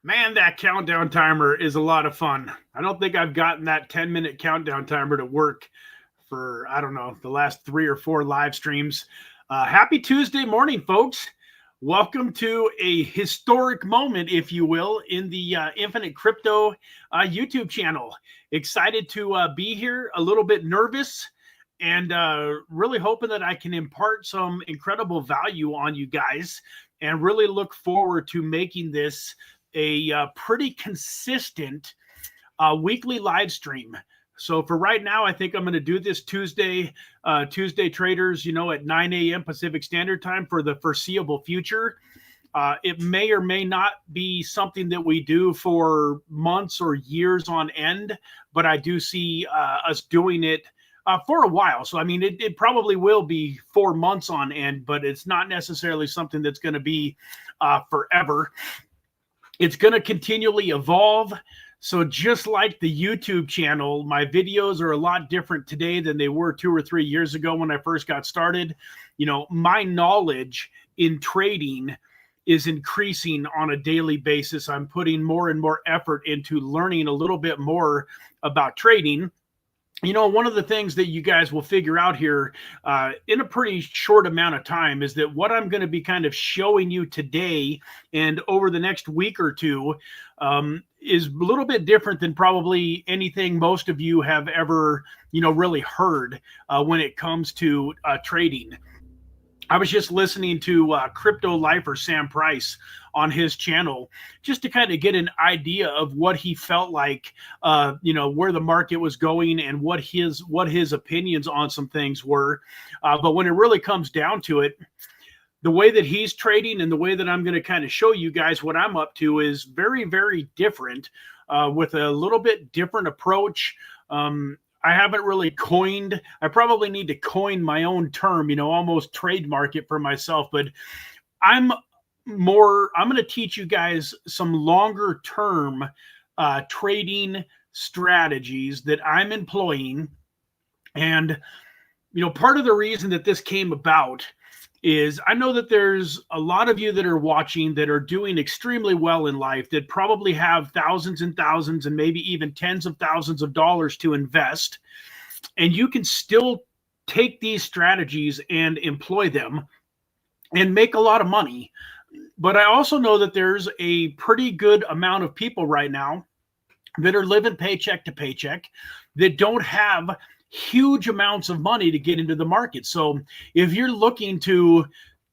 Man, that countdown timer is a lot of fun. I don't think I've gotten that 10-minute countdown timer to work for, I don't know, the last 3 or 4 live streams. Happy Tuesday morning, folks. Welcome to a historic moment, if you will, in the Infinite Crypto YouTube channel. Excited to be here, a little bit nervous, and really hoping that I can impart some incredible value on you guys, and really look forward to making this a pretty consistent weekly live stream. So for right now, I think I'm going to do this Tuesday traders, at 9 a.m. Pacific Standard Time for the foreseeable future. It may or may not be something that we do for months or years on end, but I do see us doing it for a while. So, I mean, it probably will be 4 months on end, but it's not necessarily something that's going to be forever. It's going to continually evolve. So just like the YouTube channel, my videos are a lot different today than they were 2 or 3 years ago when I first got started. My knowledge in trading is increasing on a daily basis. I'm putting more and more effort into learning a little bit more about trading. One of the things that you guys will figure out here in a pretty short amount of time is that what I'm going to be kind of showing you today and over the next week or two is a little bit different than probably anything most of you have ever, really heard when it comes to trading. I was just listening to Crypto Lifer Sam Price on his channel just to kind of get an idea of what he felt like, where the market was going and what his opinions on some things were. But when it really comes down to it, the way that he's trading and the way that I'm going to kind of show you guys what I'm up to is very, very different, with a little bit different approach. I haven't really coined. I probably need to coin my own term, almost trademark it for myself. But I'm going to teach you guys some longer term trading strategies that I'm employing. And, part of the reason that this came about is I know that there's a lot of you that are watching that are doing extremely well in life, that probably have thousands and thousands and maybe even tens of thousands of dollars to invest. And you can still take these strategies and employ them and make a lot of money. But I also know that there's a pretty good amount of people right now that are living paycheck to paycheck that don't have huge amounts of money to get into the market. So if you're looking to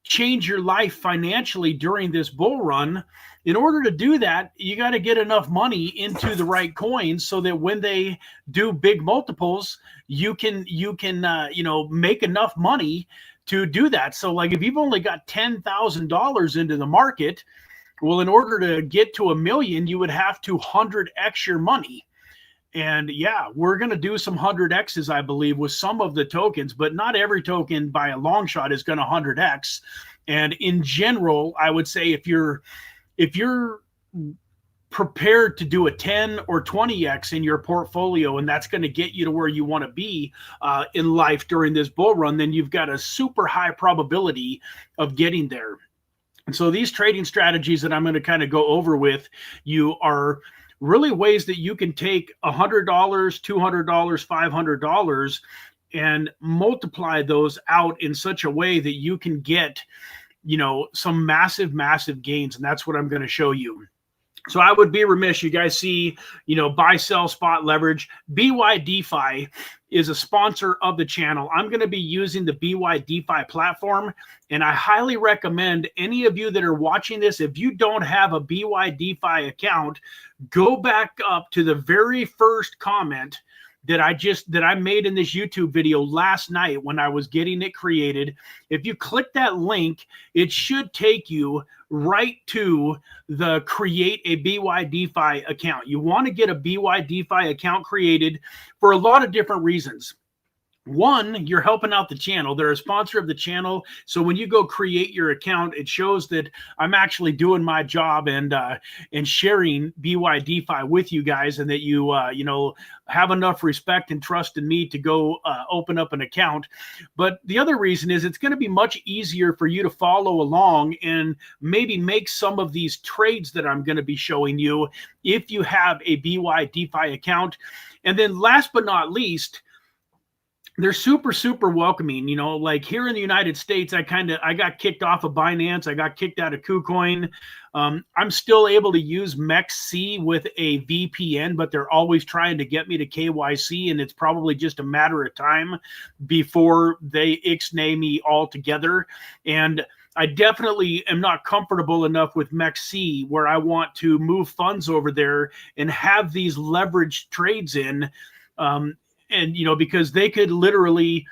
change your life financially during this bull run, in order to do that, you got to get enough money into the right coins so that when they do big multiples, you can make enough money to do that. So like if you've only got $10,000 into the market, well, in order to get to $1 million, you would have to 100x your money. And yeah, we're going to do some 100x's, I believe, with some of the tokens, but not every token by a long shot is going to 100x. And in general, I would say if you're prepared to do a 10 or 20x in your portfolio, and that's going to get you to where you want to be in life during this bull run, then you've got a super high probability of getting there. And so these trading strategies that I'm going to kind of go over with you are really ways that you can take $100, $200, $500 and multiply those out in such a way that you can get, some massive, massive gains. And that's what I'm going to show you. So I would be remiss. You guys see, buy, sell, spot, leverage. BYDFI is a sponsor of the channel. I'm going to be using the BYDFI platform, and I highly recommend any of you that are watching this, if you don't have a BYDFI account, go back up to the very first comment that I made in this YouTube video last night when I was getting it created. If you click that link, it should take you right to the create a BYDFI account. You want to get a BYDFI account created for a lot of different reasons. One, you're helping out the channel. They're a sponsor of the channel. So when you go create your account, it shows that I'm actually doing my job and sharing BYDFI with you guys, and that you have enough respect and trust in me to go open up an account. But the other reason is it's going to be much easier for you to follow along and maybe make some of these trades that I'm going to be showing you if you have a BYDFI account. And then last but not least, they're super, super welcoming. Like here in the United States, I got kicked off of Binance. I got kicked out of KuCoin. I'm still able to use MEXC with a VPN, but they're always trying to get me to KYC, and it's probably just a matter of time before they ixnay me altogether. And I definitely am not comfortable enough with MEXC where I want to move funds over there and have these leveraged trades in. And because they could literally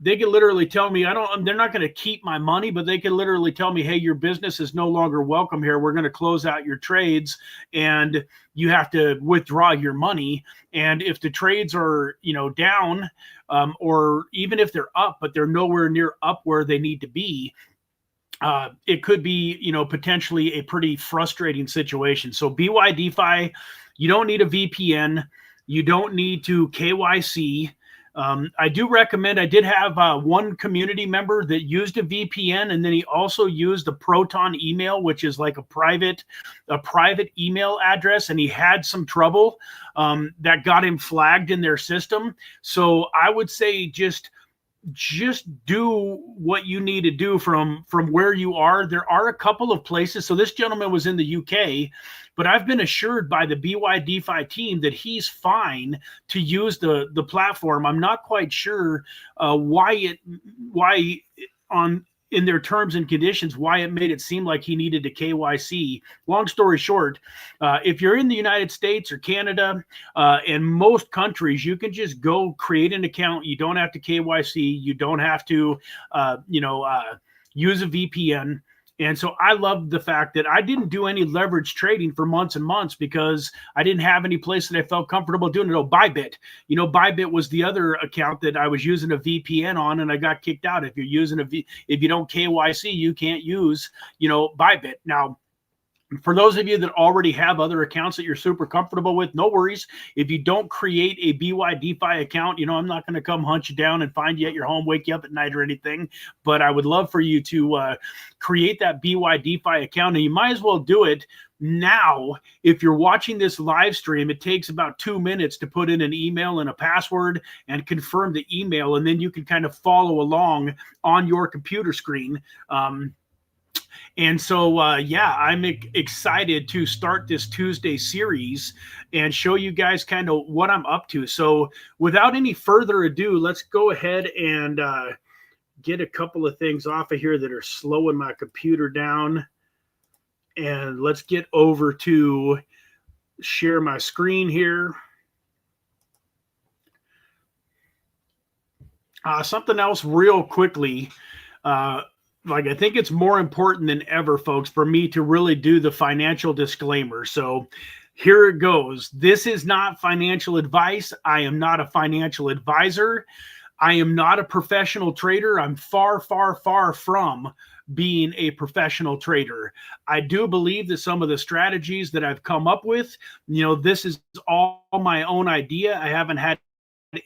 tell me they're not going to keep my money, but they could literally tell me, hey, your business is no longer welcome here. We're going to close out your trades and you have to withdraw your money. And if the trades are, down, or even if they're up, but they're nowhere near up where they need to be, it could be, potentially a pretty frustrating situation. So BYDFI, you don't need a VPN. You don't need to KYC. I do recommend, I did have one community member that used a VPN, and then he also used a Proton email, which is like a private email address, and he had some trouble that got him flagged in their system. So I would say just do what you need to do from where you are. There are a couple of places. So this gentleman was in the UK, but I've been assured by the BYDFI team that he's fine to use the platform. I'm not quite sure why in their terms and conditions, why it made it seem like he needed to KYC. Long story short, if you're in the United States or Canada and most countries, you can just go create an account. You don't have to KYC. You don't have to, use a VPN. And so I love the fact that I didn't do any leverage trading for months and months because I didn't have any place that I felt comfortable doing it. Oh, Bybit. Bybit was the other account that I was using a VPN on, and I got kicked out. If you don't KYC, you can't use, Bybit. Now, for those of you that already have other accounts that you're super comfortable with, no worries. If you don't create a BYDFI account, I'm not going to come hunt you down and find you at your home, wake you up at night or anything. But I would love for you to create that BYDFI account, and you might as well do it now. If you're watching this live stream, it takes about 2 minutes to put in an email and a password and confirm the email, and then you can kind of follow along on your computer screen. And so, I'm excited to start this Tuesday series and show you guys kind of what I'm up to. So without any further ado, let's go ahead and get a couple of things off of here that are slowing my computer down. And let's get over to share my screen here. Something else real quickly. I think it's more important than ever, folks, for me to really do the financial disclaimer. So here it goes. This is not financial advice. I am not a financial advisor. I am not a professional trader. I'm far, far, far from being a professional trader. I do believe that some of the strategies that I've come up with, this is all my own idea. I haven't had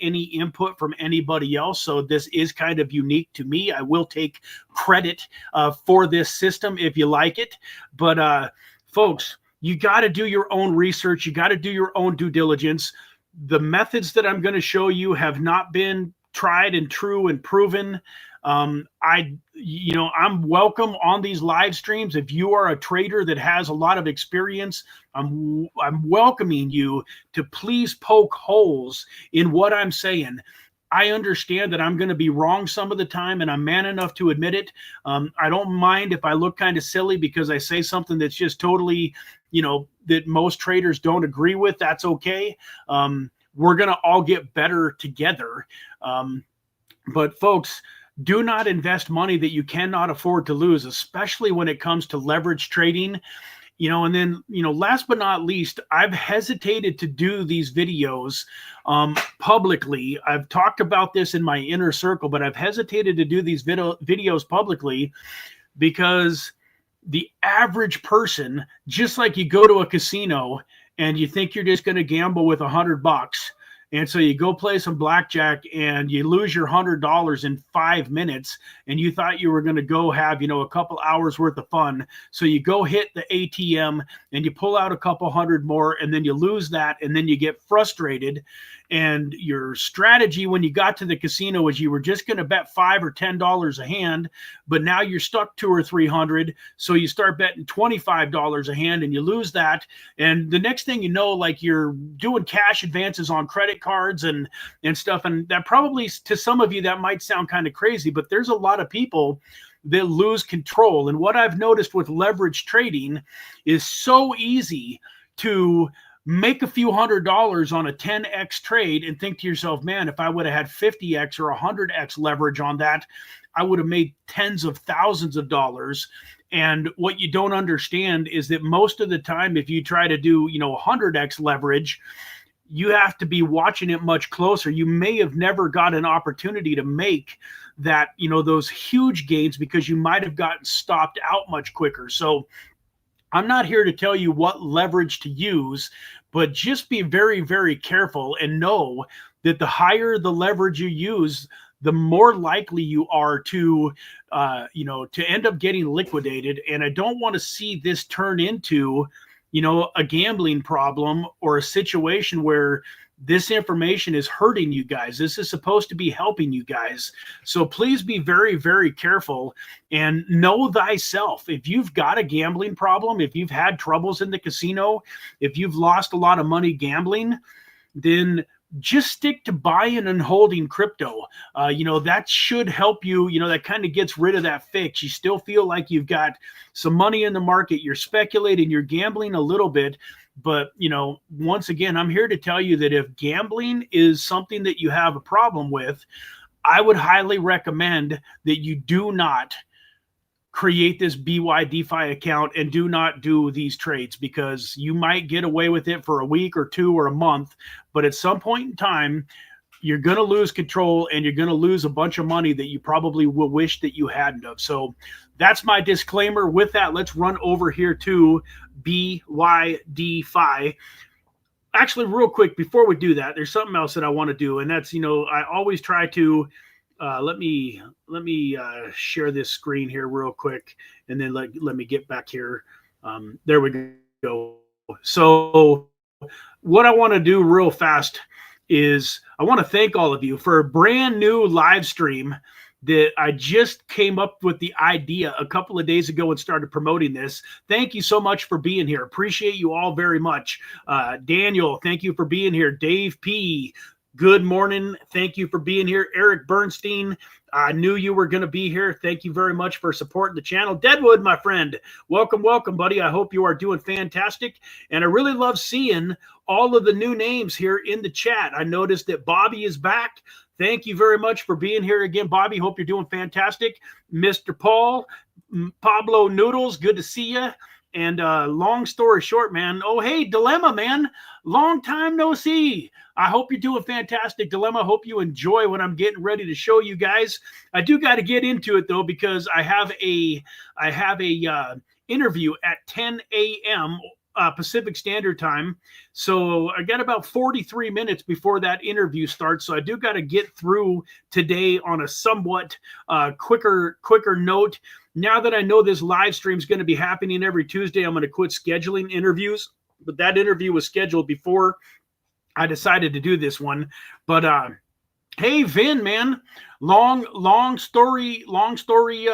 any input from anybody else, so this is kind of unique to me. I will take credit for this system if you like it, but folks, you got to do your own research. You got to do your own due diligence. The methods that I'm going to show you have not been tried and true and proven. I'm welcome on these live streams. If you are a trader that has a lot of experience, I'm welcoming you to please poke holes in what I'm saying. I understand that I'm going to be wrong some of the time, and I'm man enough to admit it. I don't mind if I look kind of silly because I say something that's just totally, that most traders don't agree with. That's okay. We're going to all get better together. But folks, do not invest money that you cannot afford to lose, especially when it comes to leverage trading. And then, last but not least, I've hesitated to do these videos publicly. I've talked about this in my inner circle, but I've hesitated to do these videos publicly because the average person, just like you go to a casino and you think you're just going to gamble with $100. And so you go play some blackjack and you lose your $100 in 5 minutes, and you thought you were going to go have, a couple hours worth of fun. So you go hit the ATM and you pull out a couple hundred more, and then you lose that, and then you get frustrated. And your strategy when you got to the casino was you were just going to bet $5 or $10 a hand, but now you're stuck 200 or 300. So you start betting $25 a hand and you lose that. And the next thing you know, like, you're doing cash advances on credit cards and stuff. And that probably, to some of you, that might sound kind of crazy, but there's a lot of people that lose control. And what I've noticed with leverage trading is so easy to make a few $100s on a 10x trade and think to yourself, man, if I would have had 50x or 100x leverage on that, I would have made tens of thousands of dollars. And what you don't understand is that most of the time, if you try to do, 100x leverage, you have to be watching it much closer. You may have never got an opportunity to make that, those huge gains because you might have gotten stopped out much quicker. So I'm not here to tell you what leverage to use, but just be very, very careful and know that the higher the leverage you use, the more likely you are to, to end up getting liquidated. And I don't want to see this turn into, a gambling problem or a situation where this information is hurting you guys. This is supposed to be helping you guys. So please be very, very careful and know thyself. If you've got a gambling problem, if you've had troubles in the casino, if you've lost a lot of money gambling, then just stick to buying and holding crypto. That should help you. That kind of gets rid of that fix. You still feel like you've got some money in the market. You're speculating, you're gambling a little bit. But, once again, I'm here to tell you that if gambling is something that you have a problem with, I would highly recommend that you do not create this BYDFI account and do not do these trades, because you might get away with it for a week or two or a month. But at some point in time, you're going to lose control and you're going to lose a bunch of money that you probably will wish that you hadn't of. So that's my disclaimer. With that, let's run over here to BYDFI. Actually, real quick, before we do that, there's something else that I want to do. And that's, I always try to, let me share this screen here real quick. And then let me get back here. There we go. So what I want to do real fast is I want to thank all of you for a brand new live stream that I just came up with the idea a couple of days ago and started promoting this. Thank you so much for being here. Appreciate you all very much. Daniel, thank you for being here. Dave P., good morning. Thank you for being here. Eric Bernstein, I knew you were going to be here. Thank you very much for supporting the channel. Deadwood, my friend, welcome, buddy. I hope you are doing fantastic. And I really love seeing all of the new names here in the chat. I noticed that Bobby is back. Thank you very much for being here again, Bobby. Hope you're doing fantastic. Mr. Paul, Pablo Noodles, good to see you. And long story short, man. Oh, hey, Dilemma, man. Long time no see. I hope you're doing fantastic, Dilemma. Hope you enjoy what I'm getting ready to show you guys. I do got to get into it, though, because I have a interview at 10 a.m. Pacific Standard Time. So I got about 43 minutes before that interview starts. So I do got to get through today on a somewhat quicker note. Now that I know this live stream is going to be happening every Tuesday, I'm going to quit scheduling interviews. But that interview was scheduled before I decided to do this one. But hey, Vin, man, long story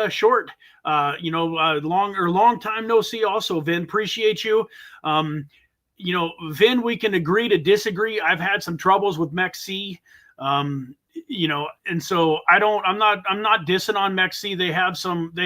short. Long time no see. Also, Vin, appreciate you. Vin, we can agree to disagree. I've had some troubles with MEXC. And so I'm not dissing on MEXC. They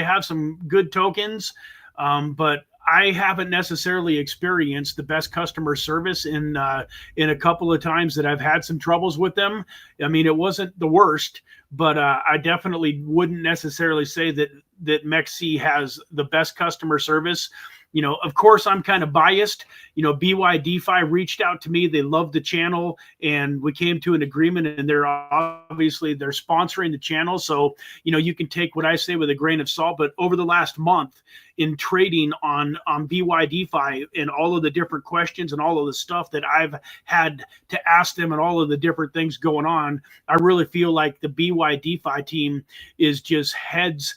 have some good tokens, but I haven't necessarily experienced the best customer service in a couple of times that I've had some troubles with them. I mean, it wasn't the worst, but I definitely wouldn't necessarily say that that MEXC has the best customer service. You know, of course, I'm kind of biased. You know, BYDFI reached out to me. They loved the channel, and we came to an agreement, and they're sponsoring the channel. So, you know, you can take what I say with a grain of salt. But over the last month in trading on BYDFI and all of the different questions and all of the stuff that I've had to ask them and all of the different things going on, I really feel like the BYDFI team is just heads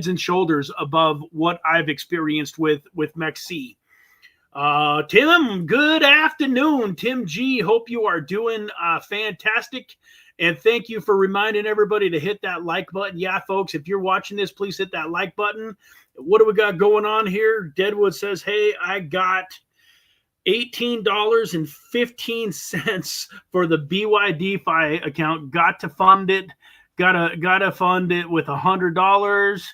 and shoulders above what I've experienced with MEXC. Tim, good afternoon. Tim G, hope you are doing fantastic. And thank you for reminding everybody to hit that like button. Yeah, folks, if you're watching this, please hit that like button. What do we got going on here? Deadwood says, hey, I got $18.15 for the BYDFI account. Got to fund it. Gotta fund it with $100.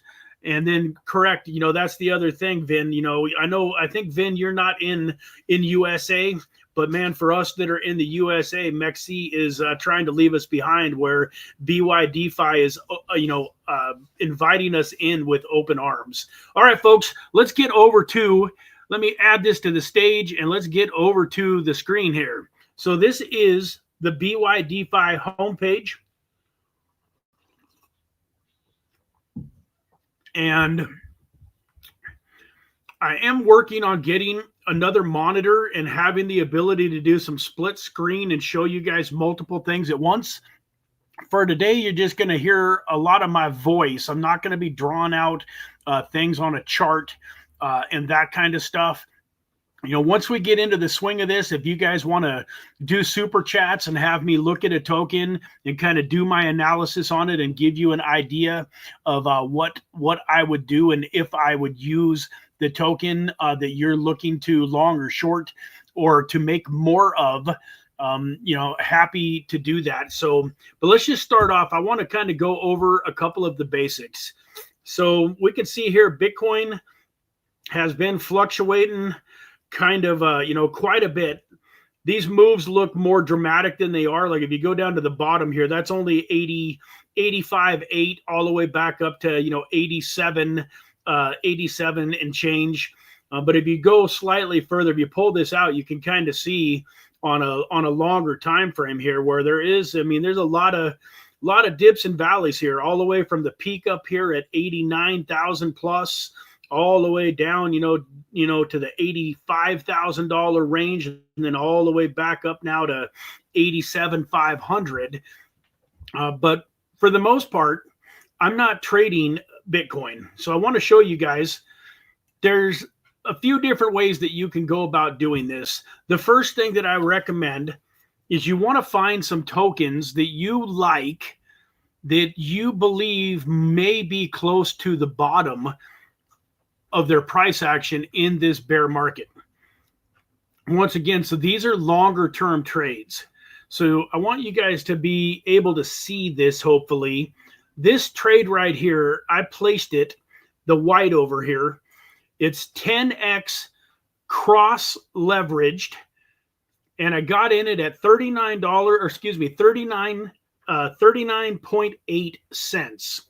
And then correct, you know, that's the other thing, Vin. You know, I think Vin, you're not in USA, but man, for us that are in the USA, MEXC is trying to leave us behind, where BYDFI is, inviting us in with open arms. All right, folks, let's get over to, let me add this to the stage, and let's get over to the screen here. So this is the BYDFI homepage. And I am working on getting another monitor and having the ability to do some split screen and show you guys multiple things at once. For today, you're just going to hear a lot of my voice. I'm not going to be drawing out things on a chart and that kind of stuff. You know, once we get into the swing of this, if you guys want to do super chats and have me look at a token and kind of do my analysis on it and give you an idea of what I would do and if I would use the token that you're looking to long or short or to make more of, you know, happy to do that. So, but let's just start off. I want to kind of go over a couple of the basics. So we can see here, Bitcoin has been fluctuating kind of, quite a bit. These moves look more dramatic than they are. Like if you go down to the bottom here, that's only 85.8 all the way back up to, 87 and change. But if you go slightly further, if you pull this out, you can kind of see on a longer time frame here where there is, there's a lot of dips and valleys here, all the way from the peak up here at 89,000 plus, all the way down, to the $85,000 range, and then all the way back up now to 87,500. But for the most part, I'm not trading Bitcoin. So I want to show you guys, there's a few different ways that you can go about doing this. The first thing that I recommend is you want to find some tokens that you like, that you believe may be close to the bottom of their price action in this bear market. Once again, so these are longer term trades. So I want you guys to be able to see this, hopefully. This trade right here, I placed it, the white over here. It's 10x cross leveraged, and I got in it at $39.8 cents.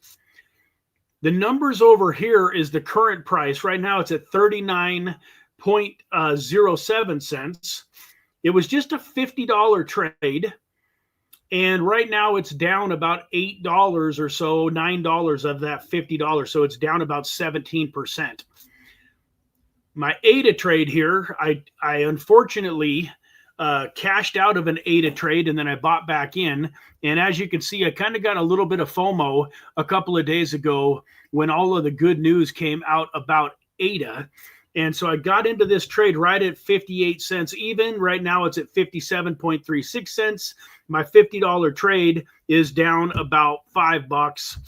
The numbers over here is the current price. Right now it's at 39.07 cents. It was just a $50 trade. And right now it's down about $8 or so, $9 of that $50. So it's down about 17%. My ADA trade here, I unfortunately cashed out of an ADA trade, and then I bought back in. And as you can see, I kind of got a little bit of FOMO a couple of days ago when all of the good news came out about ADA. And so I got into this trade right at 58 cents even. Right now it's at 57.36 cents. My $50 trade is down about $5.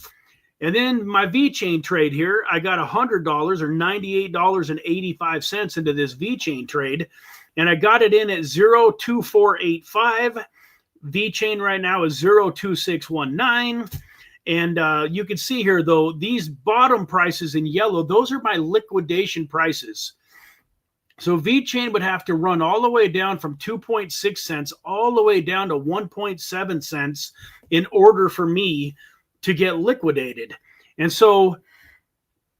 And then my VeChain trade here, I got $100 or $98.85 into this VeChain trade. And I got it in at 0.2485. VeChain right now is 0.2619. And you can see here, though, these bottom prices in yellow, those are my liquidation prices. So VeChain would have to run all the way down from 2.6 cents all the way down to 1.7 cents in order for me to get liquidated. And so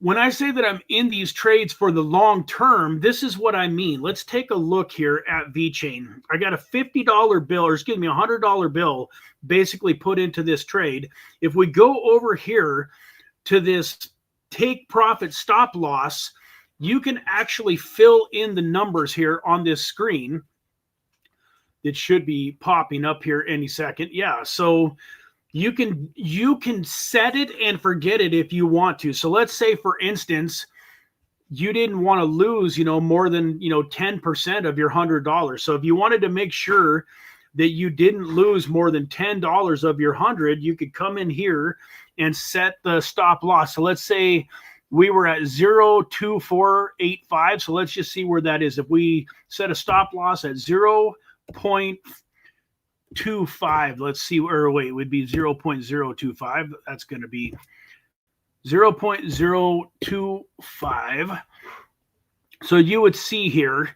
when I say that I'm in these trades for the long term, this is what I mean. Let's take a look here at VeChain. I got a $50 bill, or excuse me, a $100 bill basically put into this trade. If we go over here to this take profit stop loss, you can actually fill in the numbers here on this screen. It should be popping up here any second. Yeah, so you can set it and forget it if you want to. So let's say, for instance, you didn't want to lose, more than, 10% of your $100. So if you wanted to make sure that you didn't lose more than $10 of your 100, you could come in here and set the stop loss. So let's say we were at 0.2485. So let's just see where that is. If we set a stop loss at 0.25, let's see, or wait, it would be 0.025. That's going to be 0.025. So you would see here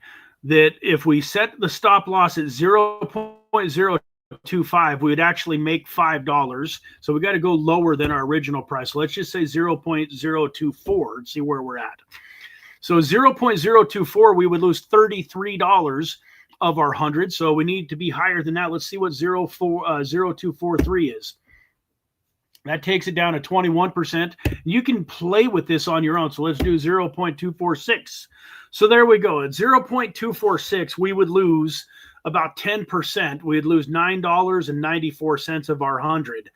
that if we set the stop loss at 0.025, we would actually make $5. So we got to go lower than our original price. So let's just say 0.024 and see where we're at. So 0.024, we would lose $33 of our 100. So we need to be higher than that. Let's see what 0.0243 is. That takes it down to 21%. You can play with this on your own. So let's do 0.246. So there we go. At 0.246, we would lose about 10%. We'd lose $9.94 of our 100.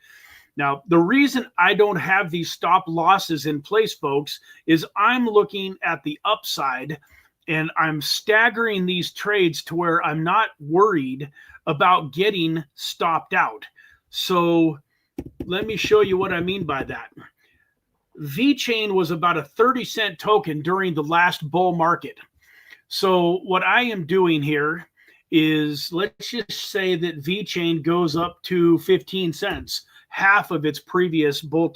Now, the reason I don't have these stop losses in place, folks, is I'm looking at the upside, and I'm staggering these trades to where I'm not worried about getting stopped out. So let me show you what I mean by that. VeChain was about a 30-cent token during the last bull market. So what I am doing here is, let's just say that VeChain goes up to 15 cents, half of its previous bull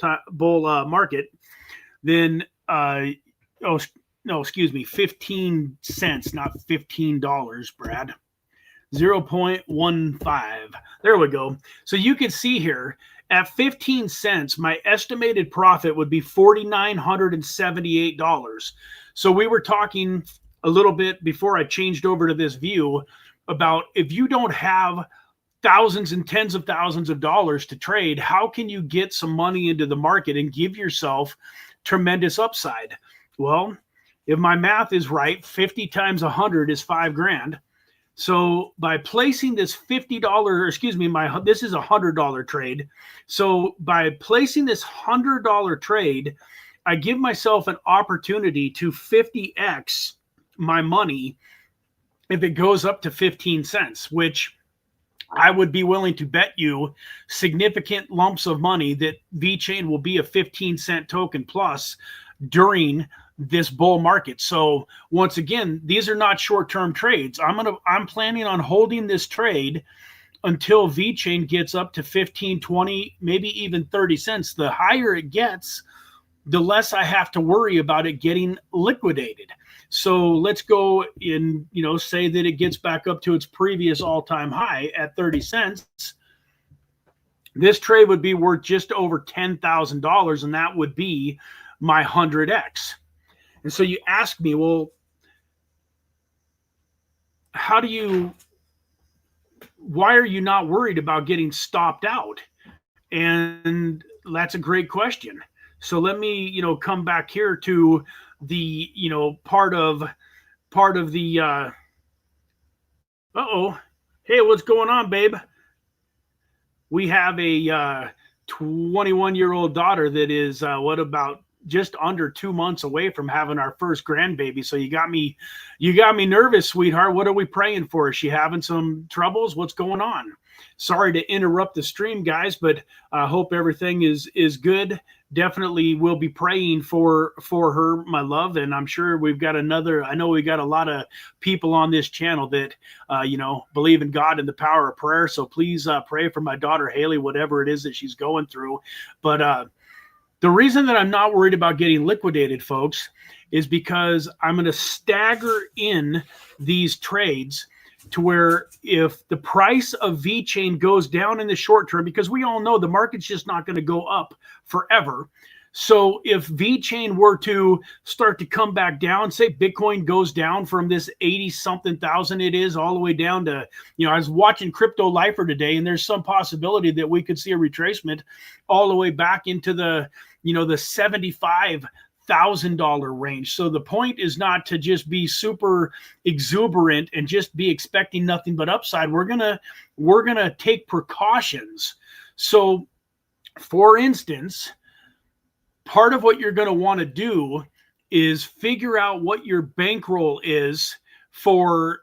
market. Then, no, excuse me, 15 cents, not $15, Brad. 0.15. There we go. So you can see here at 15 cents, my estimated profit would be $4,978. So we were talking a little bit before I changed over to this view about, if you don't have thousands and tens of thousands of dollars to trade, how can you get some money into the market and give yourself tremendous upside? Well, if my math is right, 50 times 100 is $5,000. So by placing this $50, excuse me, this is a $100 trade. So by placing this $100 trade, I give myself an opportunity to 50x my money if it goes up to 15 cents, which I would be willing to bet you significant lumps of money that VeChain will be a 15-cent token plus during this bull market. So once again, these are not short-term trades. I'm planning on holding this trade until VeChain gets up to 15, 20, maybe even 30 cents. The higher it gets, the less I have to worry about it getting liquidated. So let's go in, say that it gets back up to its previous all-time high at 30 cents. This trade would be worth just over $10,000, and that would be my 100x. And so you ask me, well, why are you not worried about getting stopped out? And that's a great question. So let me, come back here to the, part of the, hey, what's going on, babe? We have a 21-year-old daughter that is, about just under 2 months away from having our first grandbaby. So you got me nervous, sweetheart. What are we praying for? Is she having some troubles? What's going on? Sorry to interrupt the stream, guys, but I hope everything is good. Definitely will be praying for her, my love. And I'm sure I know we got a lot of people on this channel that, believe in God and the power of prayer. So please pray for my daughter, Haley, whatever it is that she's going through. But, the reason that I'm not worried about getting liquidated, folks, is because I'm going to stagger in these trades to where if the price of VeChain goes down in the short term, because we all know the market's just not going to go up forever. So if VeChain were to start to come back down, say Bitcoin goes down from this 80 something thousand it is all the way down to, I was watching Crypto Lifer today, and there's some possibility that we could see a retracement all the way back into the, the $75,000 range. So the point is not to just be super exuberant and just be expecting nothing but upside. We're gonna take precautions. So, for instance, part of what you're going to want to do is figure out what your bankroll is for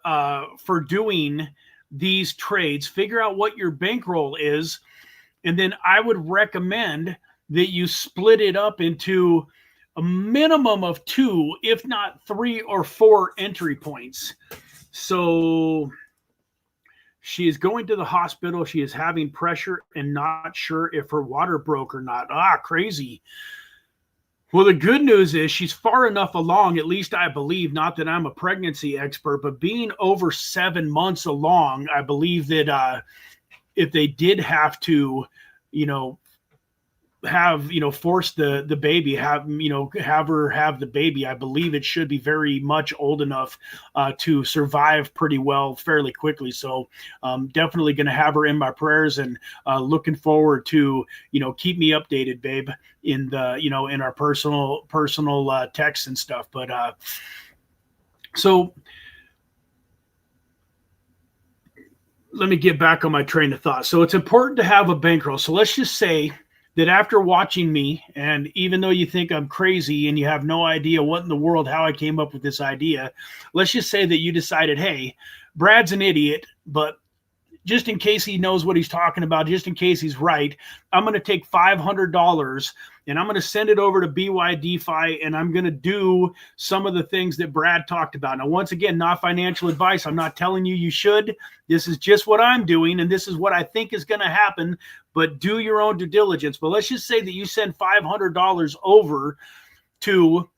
doing these trades. Figure out what your bankroll is, and then I would recommend that you split it up into a minimum of 2, if not 3 or 4 entry points. So she is going to the hospital. She is having pressure and not sure if her water broke or not. Crazy. Well, the good news is she's far enough along, at least I believe, not that I'm a pregnancy expert, but being over 7 months along, I believe that if they did have to, force the baby, have her have the baby, I believe it should be very much old enough to survive pretty well fairly quickly. So definitely going to have her in my prayers, and looking forward to, keep me updated, babe, in the, in our personal texts and stuff. But so let me get back on my train of thought. So it's important to have a bankroll. So let's just say that after watching me, and even though you think I'm crazy and you have no idea what in the world, how I came up with this idea, let's just say that you decided, hey, Brad's an idiot, but just in case he knows what he's talking about, just in case he's right, I'm going to take $500 and I'm going to send it over to BYDFI, and I'm going to do some of the things that Brad talked about. Now, once again, not financial advice. I'm not telling you should. This is just what I'm doing, and this is what I think is going to happen, but do your own due diligence. But let's just say that you send $500 over to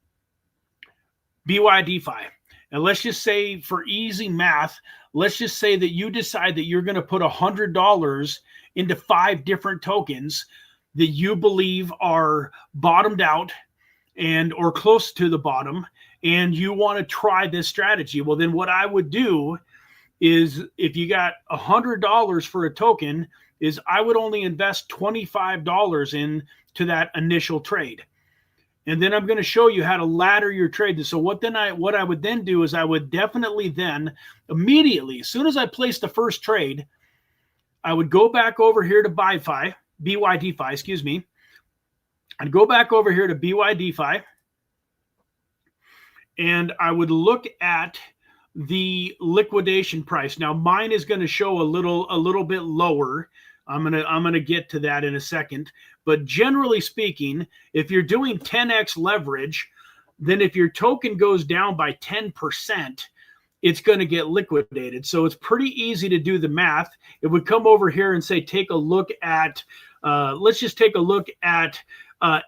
BYDFI. And let's just say, for easy math, let's just say that you decide that you're going to put $100 into 5 different tokens that you believe are bottomed out and or close to the bottom, and you want to try this strategy. Well, then what I would do is, if you got $100 for a token, is I would only invest $25 into that initial trade. And then I'm going to show you how to ladder your trade. So what I would then do is I would definitely then immediately, as soon as I place the first trade, I would go back over here to BYDFI, excuse me. I'd go back over here to BYDFI, and I would look at the liquidation price. Now mine is going to show a little bit lower. I'm gonna get to that in a second. But generally speaking, if you're doing 10x leverage, then if your token goes down by 10%, it's going to get liquidated. So it's pretty easy to do the math. It would come over here and say, take a look at, let's just take a look at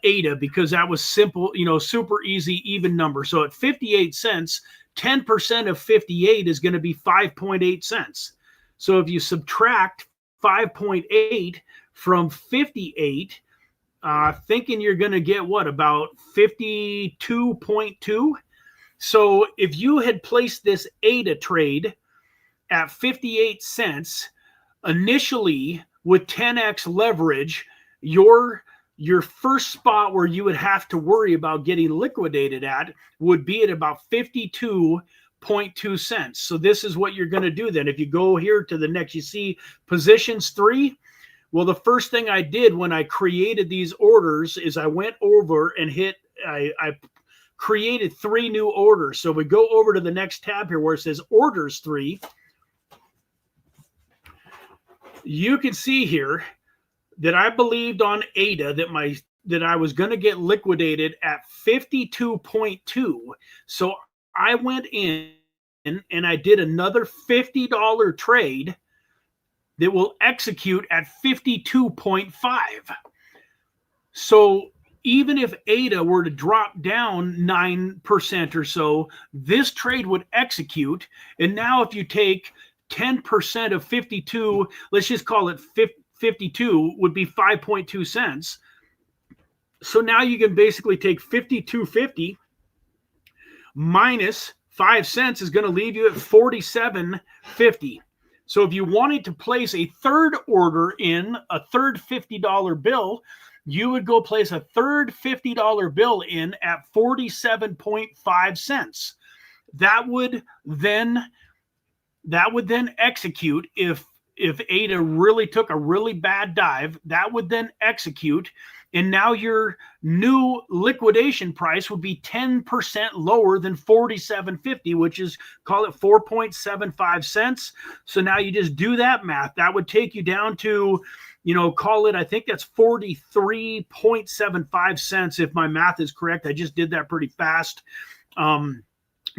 ADA, because that was simple, super easy, even number. So at 58 cents, 10% of 58 is going to be 5.8 cents. So if you subtract 5.8 from 58, thinking you're going to get what, about 52.2. So if you had placed this ADA trade at 58 cents initially with 10x leverage, your first spot where you would have to worry about getting liquidated at would be at about 52.2 cents. So this is what you're going to do then. If you go here to the next, you see positions 3. Well, the first thing I did when I created these orders is I went over and I created 3 new orders. So we go over to the next tab here where it says orders 3. You can see here that I believed on ADA that I was going to get liquidated at 52.2. So I went in and I did another $50 trade that will execute at 52.5. So even if ADA were to drop down 9% or so, this trade would execute. And now if you take 10% of 52, let's just call it 52, would be 5.2 cents. So now you can basically take 52.50 minus 5 cents is going to leave you at 47.50. So if you wanted to place a third order in a third $50 bill, you would go place a third $50 bill in at 47.5 cents. That would then execute if ADA really took a really bad dive. That would then execute, and now your new liquidation price would be 10% lower than 47.50, which is, call it 4.75 cents. So now you just do that math. That would take you down to, call it, I think that's 43.75 cents if my math is correct. I just did that pretty fast.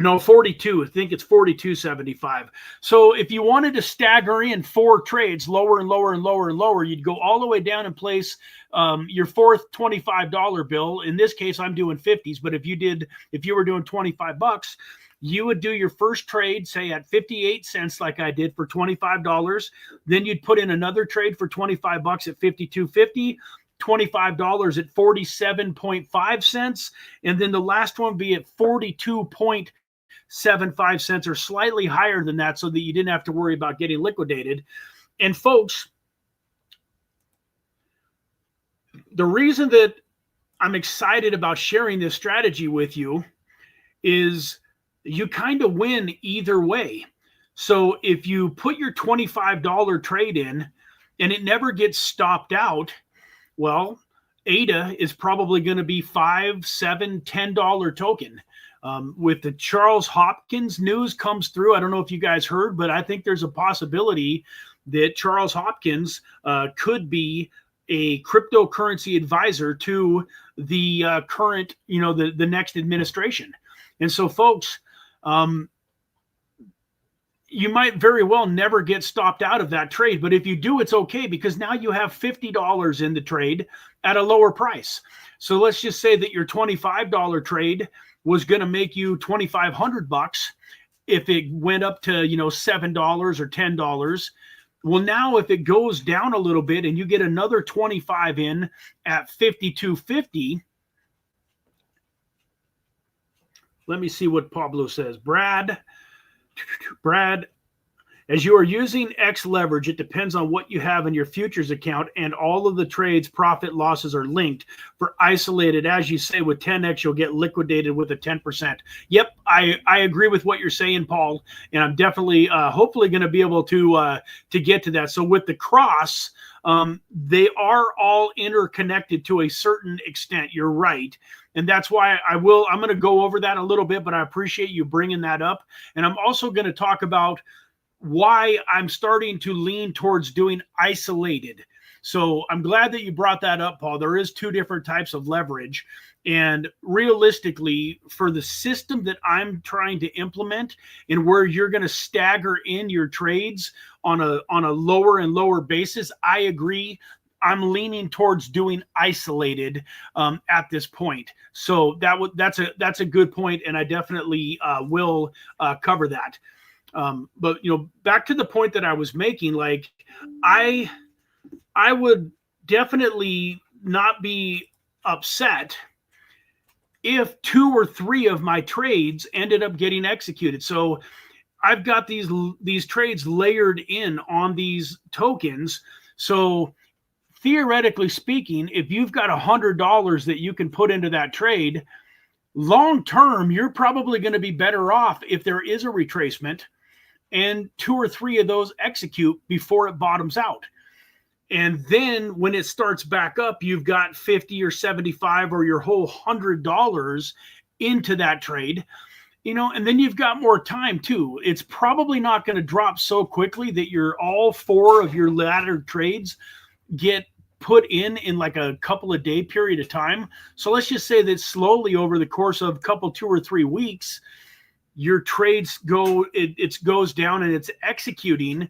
No, 42. I think it's 42.75. So if you wanted to stagger in 4 trades, lower and lower and lower and lower, you'd go all the way down and place your fourth $25 bill. In this case, I'm doing 50s, but if you were doing $25, you would do your first trade, say at 58 cents, like I did for $25. Then you'd put in another trade for $25 at 52.50. $25 at 47.5 cents, and then the last one would be at 42.75 cents or slightly higher than that, so that you didn't have to worry about getting liquidated. And folks, the reason that I'm excited about sharing this strategy with you is you kind of win either way. So if you put your $25 trade in and it never gets stopped out, well, ADA is probably going to be $5, $7, $10 token. With the Charles Hopkins news comes through, I don't know if you guys heard, but I think there's a possibility that Charles Hopkins could be a cryptocurrency advisor to the current, the next administration. And so, folks, you might very well never get stopped out of that trade. But if you do, it's okay, because now you have $50 in the trade at a lower price. So let's just say that your $25 trade was going to make you $2,500 if it went up to, $7 or $10. Well, now if it goes down a little bit and you get another 25 in at 52.50, let me see what Pablo says. Brad, as you are using X leverage, it depends on what you have in your futures account, and all of the trades, profit losses are linked. For isolated, as you say, with 10X, you'll get liquidated with a 10%. Yep, I agree with what you're saying, Paul, and I'm definitely, hopefully going to be able to get to that. So with the cross, they are all interconnected to a certain extent. You're right. And that's why I'm going to go over that a little bit, but I appreciate you bringing that up. And I'm also going to talk about why I'm starting to lean towards doing isolated. So I'm glad that you brought that up, Paul. There is 2 different types of leverage. And realistically, for the system that I'm trying to implement, and where you're going to stagger in your trades on a lower and lower basis, I agree. I'm leaning towards doing isolated at this point. So that's a good point, and I definitely will cover that. But back to the point that I was making, like I would definitely not be upset if 2 or 3 of my trades ended up getting executed. So I've got these trades layered in on these tokens. So theoretically speaking, if you've got $100 that you can put into that trade, long term, you're probably going to be better off if there is a retracement and 2 or 3 of those execute before it bottoms out. And then when it starts back up, you've got 50 or 75 or your whole $100 into that trade, and then you've got more time too. It's probably not going to drop so quickly that all 4 of your laddered trades get put in like a couple of day period of time. So let's just say that slowly over the course of a couple, 2 or 3 weeks, your trades goes down and it's executing.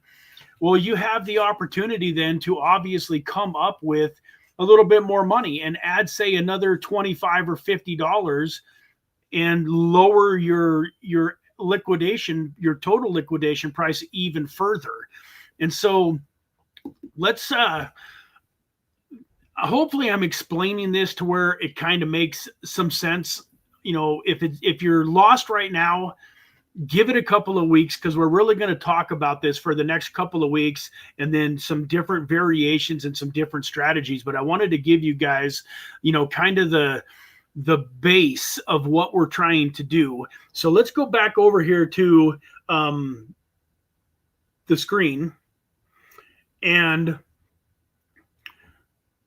Well, you have the opportunity then to obviously come up with a little bit more money and add, say, another $25 or $50 and lower your liquidation, your total liquidation price even further. And so let's hopefully I'm explaining this to where it kind of makes some sense. If you're lost right now, give it a couple of weeks, because we're really going to talk about this for the next couple of weeks, and then some different variations and some different strategies. But I wanted to give you guys, kind of the base of what we're trying to do. So let's go back over here to the screen and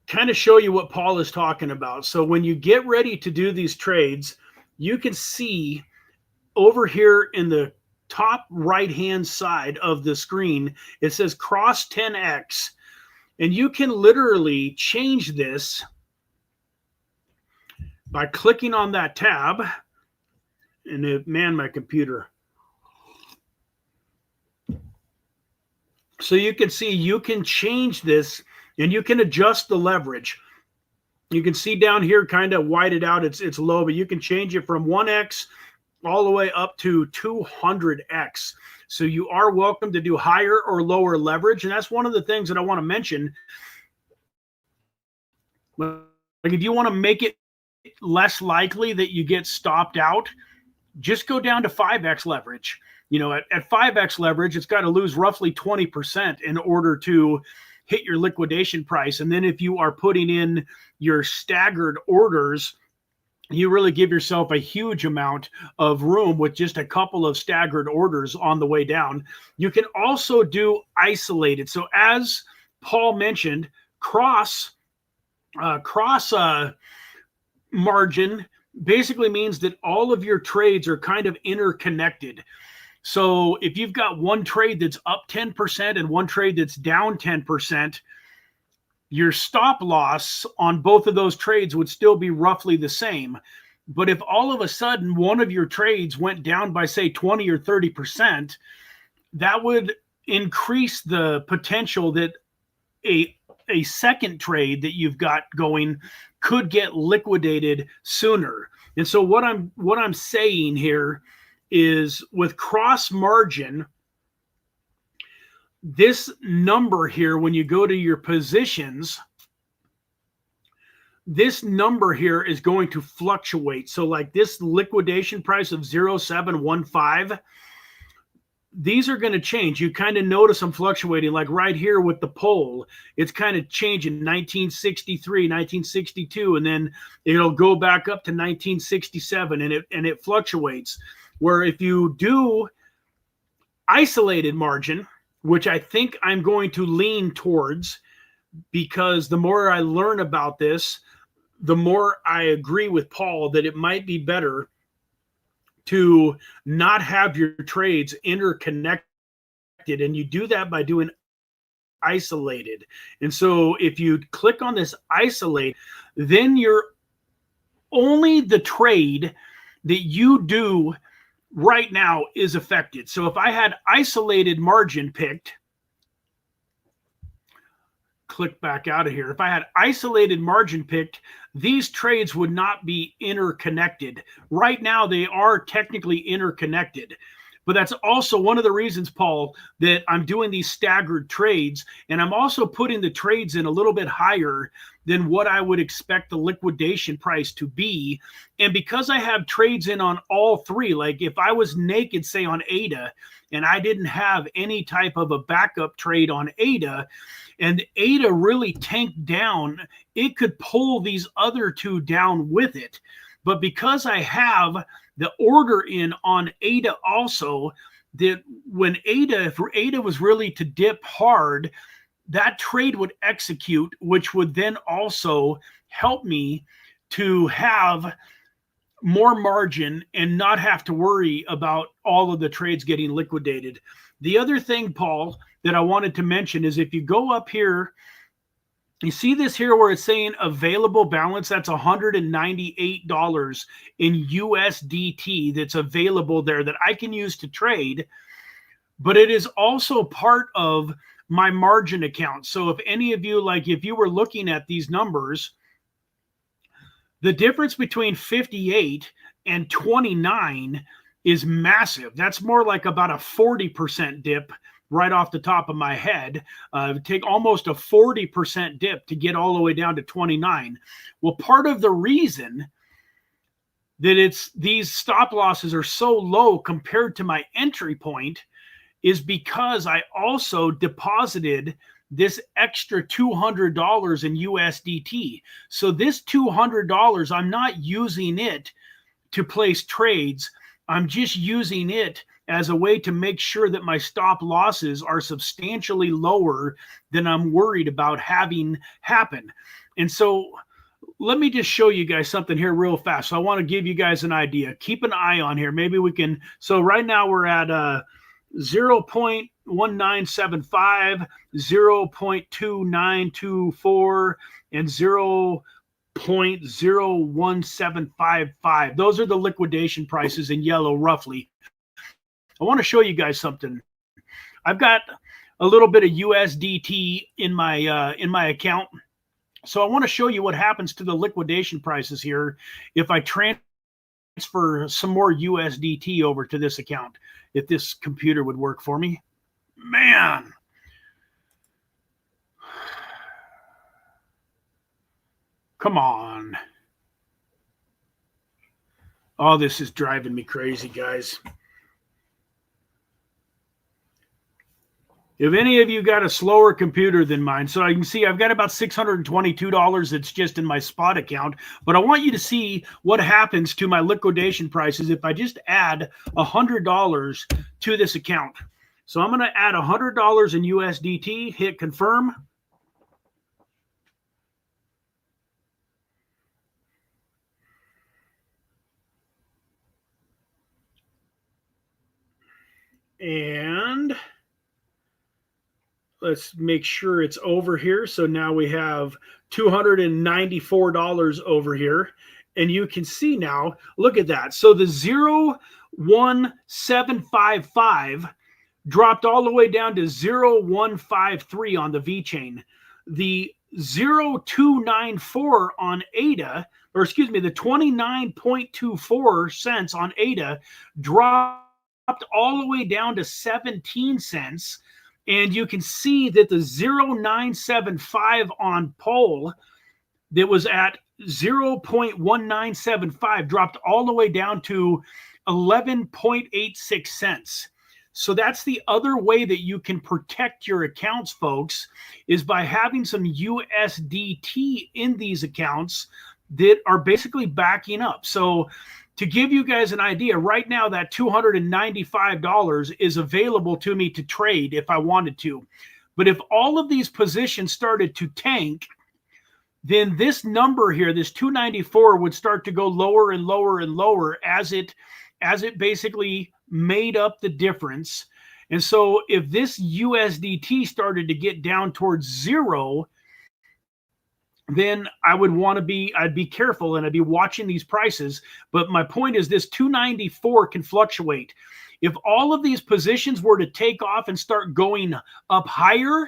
kind of show you what Paul is talking about. So when you get ready to do these trades, you can see over here in the top right-hand side of the screen, it says cross 10x. And you can literally change this by clicking on that tab. And my computer. So you can see you can change this, and you can adjust the leverage. You can see down here kind of whited out, it's low, but you can change it from 1x all the way up to 200x. So you are welcome to do higher or lower leverage. And that's one of the things that I want to mention. Like, if you want to make it less likely that you get stopped out, just go down to 5x leverage. At 5x leverage, it's got to lose roughly 20% in order to hit your liquidation price. And then if you are putting in your staggered orders, you really give yourself a huge amount of room with just a couple of staggered orders on the way down. You can also do isolated. So as Paul mentioned, cross margin basically means that all of your trades are kind of interconnected. So if you've got one trade that's up 10% and one trade that's down 10%, your stop loss on both of those trades would still be roughly the same. But if all of a sudden one of your trades went down by, say, 20 or 30%, that would increase the potential that a second trade that you've got going could get liquidated sooner. And so what I'm saying here is, with cross margin, this number here, when you go to your positions, this number here is going to fluctuate. So like this liquidation price of 0.715, these are going to change. You kind of notice them fluctuating, like right here with the pole. It's kind of changing 1963, 1962, and then it'll go back up to 1967, and it fluctuates. Where if you do isolated margin, which I think I'm going to lean towards, because the more I learn about this, the more I agree with Paul that it might be better to not have your trades interconnected. And you do that by doing isolated. And so if you click on this isolate, then you're only the trade that you do right now is affected. So if I had isolated margin picked, click back out of here. If I had isolated margin picked, these trades would not be interconnected. Right now, they are technically interconnected. But that's also one of the reasons, Paul, that I'm doing these staggered trades. And I'm also putting the trades in a little bit higher than what I would expect the liquidation price to be. And because I have trades in on all three, like if I was naked, say on ADA, and I didn't have any type of a backup trade on ADA, and ADA really tanked down, it could pull these other two down with it. But because I have the order in on ADA also, that when if ADA was really to dip hard, that trade would execute, which would then also help me to have more margin and not have to worry about all of the trades getting liquidated. The other thing, Paul, that I wanted to mention is if you go up here, you see this here where it's saying available balance, that's $198 in USDT that's available there that I can use to trade, but it is also part of my margin account. So if any of you, like if you were looking at these numbers, the difference between 58 and 29 is massive. That's more like about a 40% dip right off the top of my head. It would take almost a 40% dip to get all the way down to 29. Well, part of the reason that these stop losses are so low compared to my entry point is because I also deposited this extra $200 in USDT. So this $200, I'm not using it to place trades. I'm just using it as a way to make sure that my stop losses are substantially lower than I'm worried about having happen. And so let me just show you guys something here real fast. So I want to give you guys an idea. Keep an eye on here. Maybe we can. So right now we're at 0.1975, 0.2924, and 0.01755. Those are the liquidation prices in yellow, roughly. I want to show you guys something. I've got a little bit of USDT in my account. So I want to show you what happens to the liquidation prices here if I transfer some more USDT over to this account. If this computer would work for me. Man. Come on. Oh, this is driving me crazy, guys. If any of you got a slower computer than mine, so I can see I've got about $622 that's just in my spot account, but I want you to see what happens to my liquidation prices if I just add $100 to this account. So I'm going to add $100 in USDT, hit confirm. And let's make sure it's over here. So now we have $294 over here. And you can see now, look at that. So the 0.1755 dropped all the way down to 0.153 on the V chain. The 0.294 on ADA, or excuse me, the 29.24 cents on ADA dropped all the way down to 17 cents. And you can see that the 0.975 on Pole that was at 0.1975 dropped all the way down to 11.86 cents. So that's the other way that you can protect your accounts, folks, is by having some USDT in these accounts that are basically backing up. So to give you guys an idea, right now that $295 is available to me to trade if I wanted to. But if all of these positions started to tank, then this number here, this 294, would start to go lower and lower and lower as it basically made up the difference. And so if this USDT started to get down towards zero, then I'd be careful and I'd be watching these prices. But my point is this 294 can fluctuate. If all of these positions were to take off and start going up higher,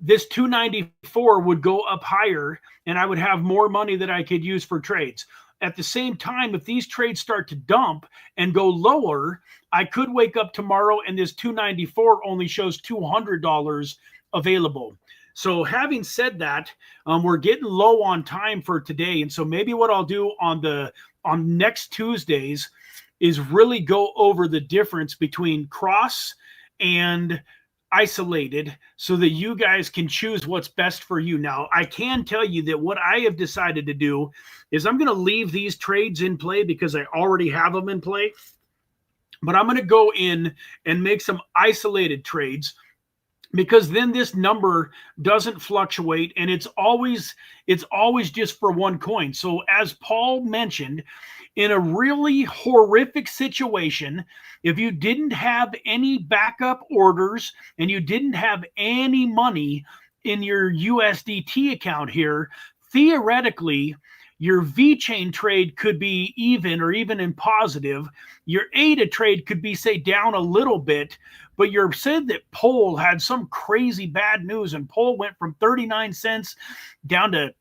this 294 would go up higher and I would have more money that I could use for trades. At the same time, if these trades start to dump and go lower, I could wake up tomorrow and this 294 only shows $200 available. So having said that, we're getting low on time for today. And so maybe what I'll do on next Tuesdays is really go over the difference between cross and isolated so that you guys can choose what's best for you. Now, I can tell you that what I have decided to do is I'm going to leave these trades in play because I already have them in play. But I'm going to go in and make some isolated trades, because then this number doesn't fluctuate and it's always just for one coin. So as Paul mentioned, in a really horrific situation, if you didn't have any backup orders and you didn't have any money in your USDT account here, theoretically, your V-chain trade could be even or even in positive. Your ADA trade could be, say, down a little bit, but you're said that Pole had some crazy bad news and Pole went from 39 cents down to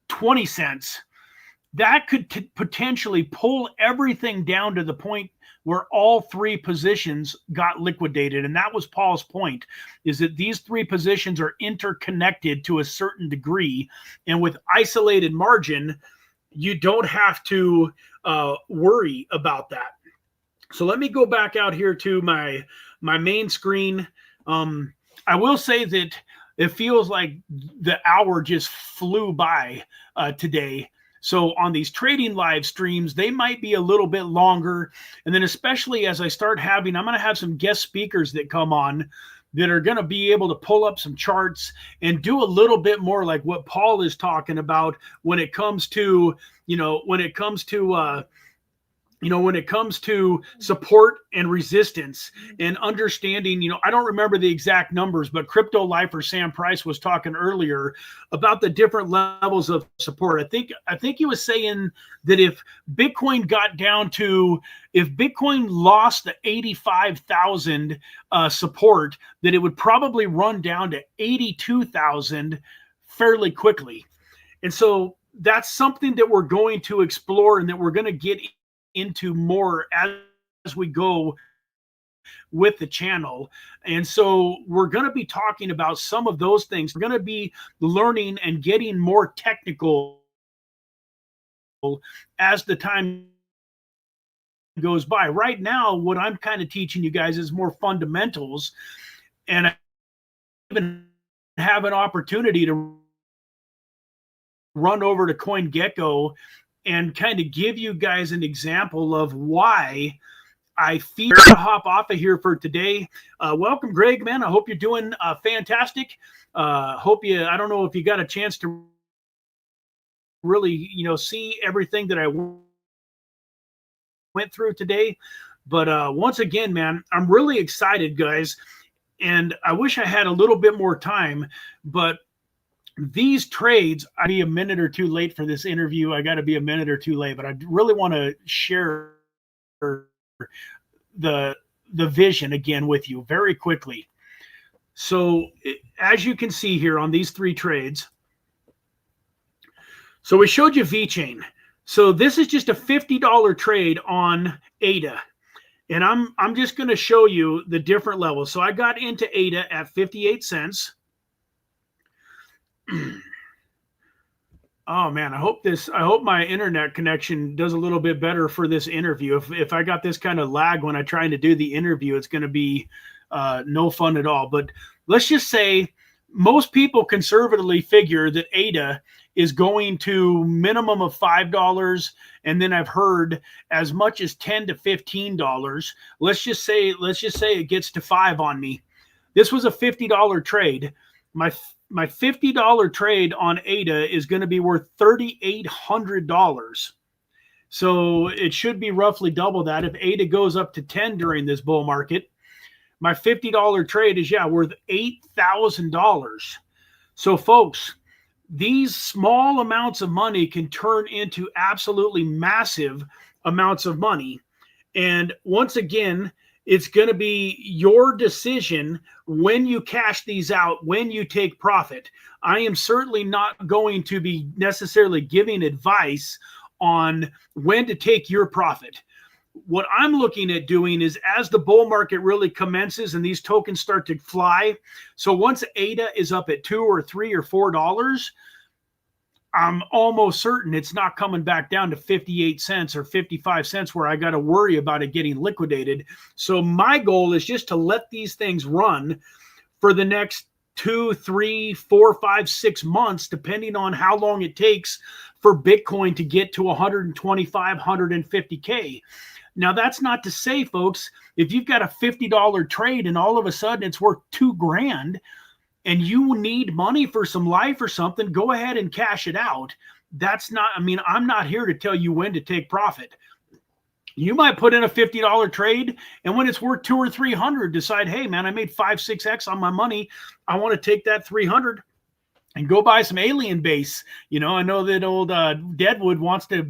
20 cents. That could potentially pull everything down to the point where all three positions got liquidated. And that was Paul's point, is that these three positions are interconnected to a certain degree. And with isolated margin, you don't have to worry about that. So let me go back out here to my main screen. I will say that it feels like the hour just flew by today. So on these trading live streams, they might be a little bit longer. And then especially as I start having, I'm going to have some guest speakers that come on that are going to be able to pull up some charts and do a little bit more like what Paul is talking about when it comes to, when it comes to support and resistance and understanding, I don't remember the exact numbers, but Crypto Lifer Sam Price was talking earlier about the different levels of support. I think he was saying that if Bitcoin lost the 85,000 support, that it would probably run down to 82,000 fairly quickly. And so that's something that we're going to explore and that we're going to get into more as we go with the channel. And so we're going to be talking about some of those things. We're going to be learning and getting more technical as the time goes by. Right now, what I'm kind of teaching you guys is more fundamentals, and I even have an opportunity to run over to CoinGecko and kind of give you guys an example of why I feel to hop off of here for today. Welcome, Greg, man. I hope you're doing fantastic. I don't know if you got a chance to really, see everything that I went through today. But once again, man, I'm really excited, guys. And I wish I had a little bit more time, but these trades, I'd be a minute or two late for this interview. I got to be a minute or two late, but I really want to share the vision again with you very quickly. So as you can see here on these three trades, so we showed you VeChain. So this is just a $50 trade on ADA. And I'm just going to show you the different levels. So I got into ADA at 58 cents. Oh man, I hope my internet connection does a little bit better for this interview. If I got this kind of lag when I'm trying to do the interview, it's going to be no fun at all. But let's just say most people conservatively figure that ADA is going to minimum of $5, and then I've heard as much as $10 to $15. Let's just say it gets to $5 on me. This was a $50 trade. My $50 trade on ADA is going to be worth $3,800. So it should be roughly double that. If ADA goes up to 10 during this bull market, my $50 trade is worth $8,000. So folks, these small amounts of money can turn into absolutely massive amounts of money. And once again, it's going to be your decision when you cash these out, when you take profit. I am certainly not going to be necessarily giving advice on when to take your profit. What I'm looking at doing is as the bull market really commences and these tokens start to fly. So once ADA is up at $2 or $3 or $4, I'm almost certain it's not coming back down to 58 cents or 55 cents where I got to worry about it getting liquidated. So my goal is just to let these things run for the next 2, 3, 4, 5, 6 months, depending on how long it takes for Bitcoin to get to 125, 150K. Now, that's not to say, folks, if you've got a $50 trade and all of a sudden it's worth $2,000, and you need money for some life or something, go ahead and cash it out. I'm not here to tell you when to take profit. You might put in a $50 trade, and when it's worth 200 or 300, decide, hey man, I made 5, 6x on my money. I want to take that 300 and go buy some alien base. I know that old Deadwood wants to,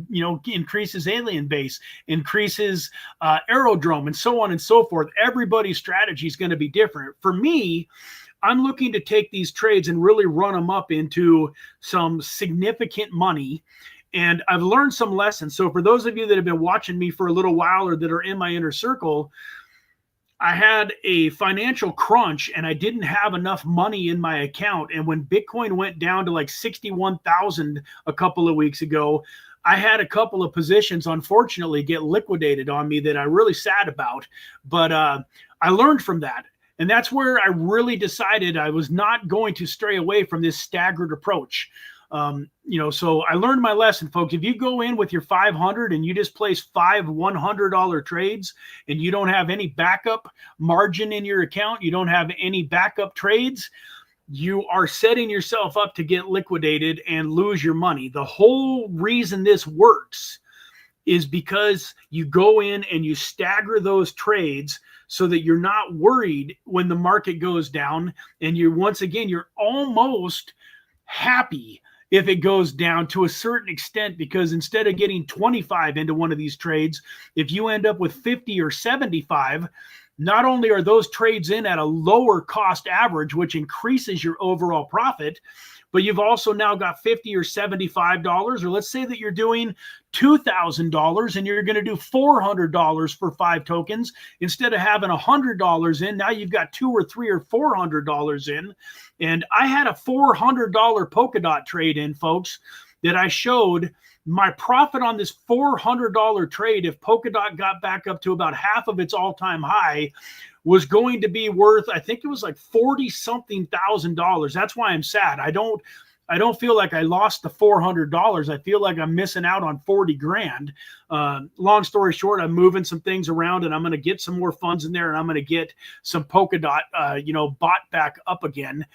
increase his alien base, increase his aerodrome, and so on and so forth. Everybody's strategy is going to be different. For me, I'm looking to take these trades and really run them up into some significant money. And I've learned some lessons. So for those of you that have been watching me for a little while or that are in my inner circle, I had a financial crunch and I didn't have enough money in my account. And when Bitcoin went down to like 61,000 a couple of weeks ago, I had a couple of positions, unfortunately, get liquidated on me that I'm really sad about. But I learned from that. And that's where I really decided I was not going to stray away from this staggered approach. So I learned my lesson, folks. If you go in with your 500 and you just place 5 $100 trades and you don't have any backup margin in your account, you don't have any backup trades, you are setting yourself up to get liquidated and lose your money. The whole reason this works is because you go in and you stagger those trades so that you're not worried when the market goes down. And you're almost happy if it goes down to a certain extent, because instead of getting 25 into one of these trades, if you end up with 50 or 75, not only are those trades in at a lower cost average, which increases your overall profit, but you've also now got $50 or $75, or let's say that you're doing $2,000 and you're going to do $400 for 5 tokens. Instead of having $100 in, now you've got $200 or $300 or $400 in. And I had a $400 Polkadot trade in, folks, that I showed my profit on this $400 trade. If Polkadot got back up to about half of its all-time high, was going to be worth, I think it was like 40-something thousand dollars. That's why I'm sad. I don't feel like I lost the $400. I feel like I'm missing out on 40 grand. Long story short, I'm moving some things around and I'm going to get some more funds in there and I'm going to get some Polkadot, bought back up again.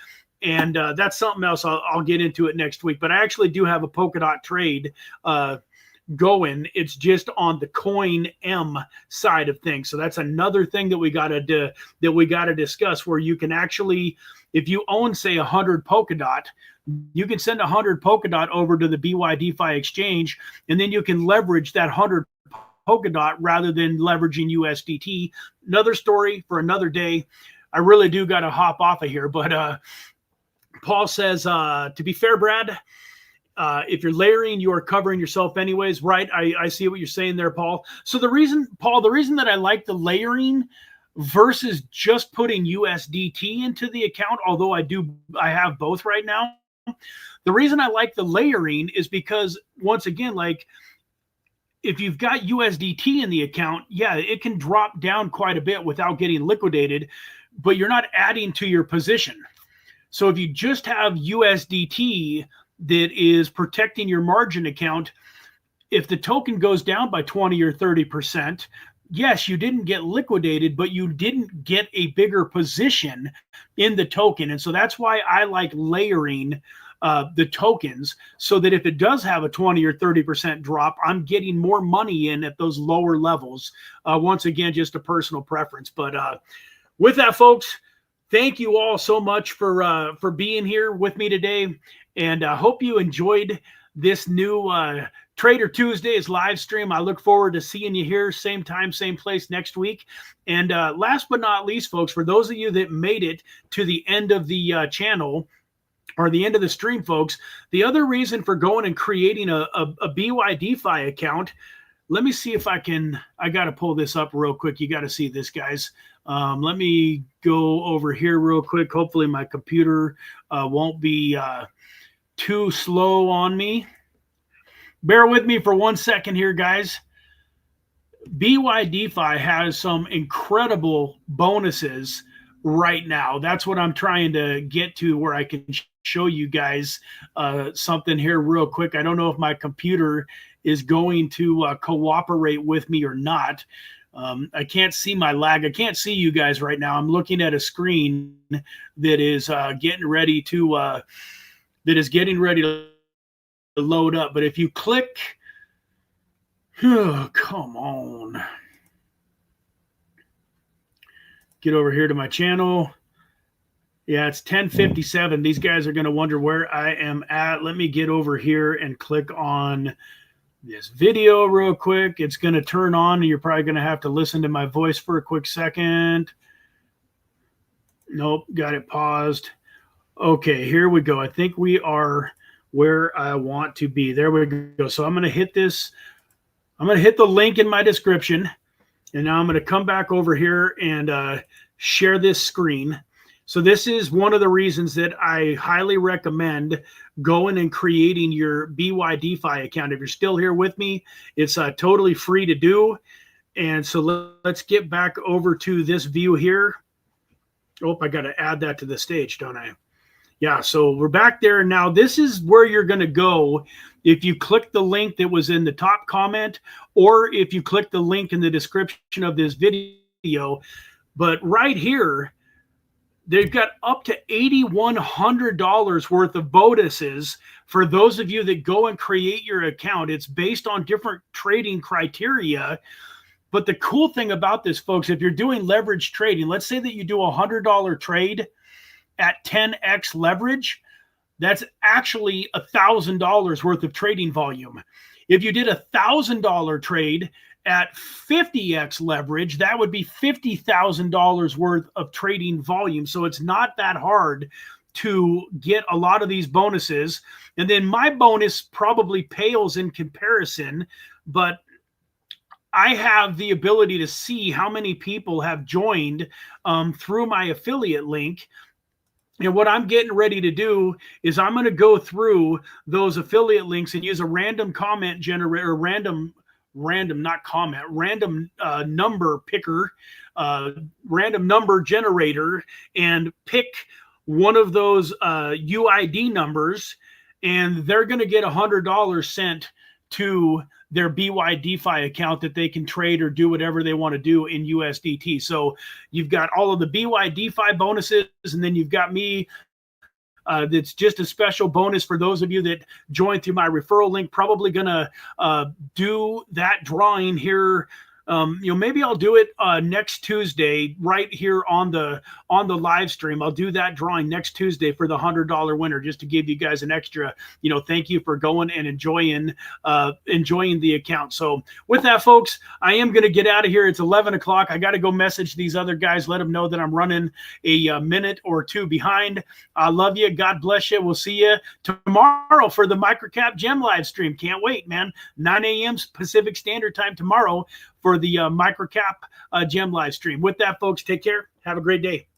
And that's something else. I'll get into it next week. But I actually do have a Polkadot trade going. It's just on the coin M side of things. So that's another thing that we got to discuss, where you can actually, if you own, say, 100 Polkadot, you can send 100 Polkadot over to the BYDFI exchange, and then you can leverage that 100 Polkadot rather than leveraging USDT. Another story for another day. I really do got to hop off of here, but Paul says, to be fair, Brad, if you're layering, you are covering yourself anyways. Right. I see what you're saying there, Paul. So the reason that I like the layering versus just putting USDT into the account, although I have both right now. The reason I like the layering is because, once again, like, if you've got USDT in the account, yeah, it can drop down quite a bit without getting liquidated, but you're not adding to your position. So if you just have USDT that is protecting your margin account, if the token goes down by 20 or 30%, yes, you didn't get liquidated, but you didn't get a bigger position in the token. And so that's why I like layering the tokens, so that if it does have a 20 or 30% drop, I'm getting more money in at those lower levels. Once again, just a personal preference. But with that, folks, thank you all so much for being here with me today. And I hope you enjoyed this new Trader Tuesdays live stream. I look forward to seeing you here, same time, same place next week. And last but not least, folks, for those of you that made it to the end of the channel, or the end of the stream, folks, the other reason for going and creating a BYDFI account, let me see if I got to pull this up real quick. You got to see this, guys. Let me go over here real quick. Hopefully my computer won't be too slow on me. Bear with me for 1 second here, guys. BYDFI has some incredible bonuses right now. That's what I'm trying to get to, where I can show you guys something here real quick. I don't know if my computer is going to cooperate with me or not. I can't see my lag. I can't see you guys right now. I'm looking at a screen that is getting ready to load up. But if you click, oh, come on, get over here to my channel. Yeah, it's 10:57. These guys are going to wonder where I am at. Let me get over here and click on this video real quick. It's going to turn on, and you're probably going to have to listen to my voice for a quick second. Nope, got it paused. Okay, here we go. I think we are where I want to be. There we go. So I'm going to hit this. I'm going to hit the link in my description. And now I'm going to come back over here and share this screen. So this is one of the reasons that I highly recommend going and creating your BYDFI account. If you're still here with me, it's totally free to do. And so let's get back over to this view here. Oh, I got to add that to the stage, don't I? Yeah, so we're back there. Now, this is where you're going to go if you click the link that was in the top comment, or if you click the link in the description of this video. But right here, they've got up to $8,100 worth of bonuses for those of you that go and create your account. It's based on different trading criteria. But the cool thing about this, folks, if you're doing leverage trading, let's say that you do a $100 trade at 10x leverage, that's actually $1,000 worth of trading volume. If you did a $1,000 trade at 50x leverage, that would be $50,000 worth of trading volume. So it's not that hard to get a lot of these bonuses. And then my bonus probably pales in comparison, but I have the ability to see how many people have joined through my affiliate link. And what I'm getting ready to do is I'm going to go through those affiliate links and use a random comment generator, random number picker, random number generator, and pick one of those UID numbers, and they're going to get $100 sent to their BYDFI account that they can trade or do whatever they want to do in USDT. So you've got all of the BYDFI bonuses, and then you've got me. That's just a special bonus for those of you that join through my referral link. Probably gonna do that drawing here. Maybe I'll do it next Tuesday right here on the live stream. I'll do that drawing next Tuesday for the $100 winner, just to give you guys an extra, thank you for going and enjoying the account. So with that, folks, I am going to get out of here. It's 11 o'clock. I got to go message these other guys, let them know that I'm running a minute or two behind. I love you. God bless you. We'll see you tomorrow for the Microcap Gem live stream. Can't wait, man. 9 a.m. Pacific Standard Time tomorrow for the Microcap Gem live stream. With that, folks, take care. Have a great day.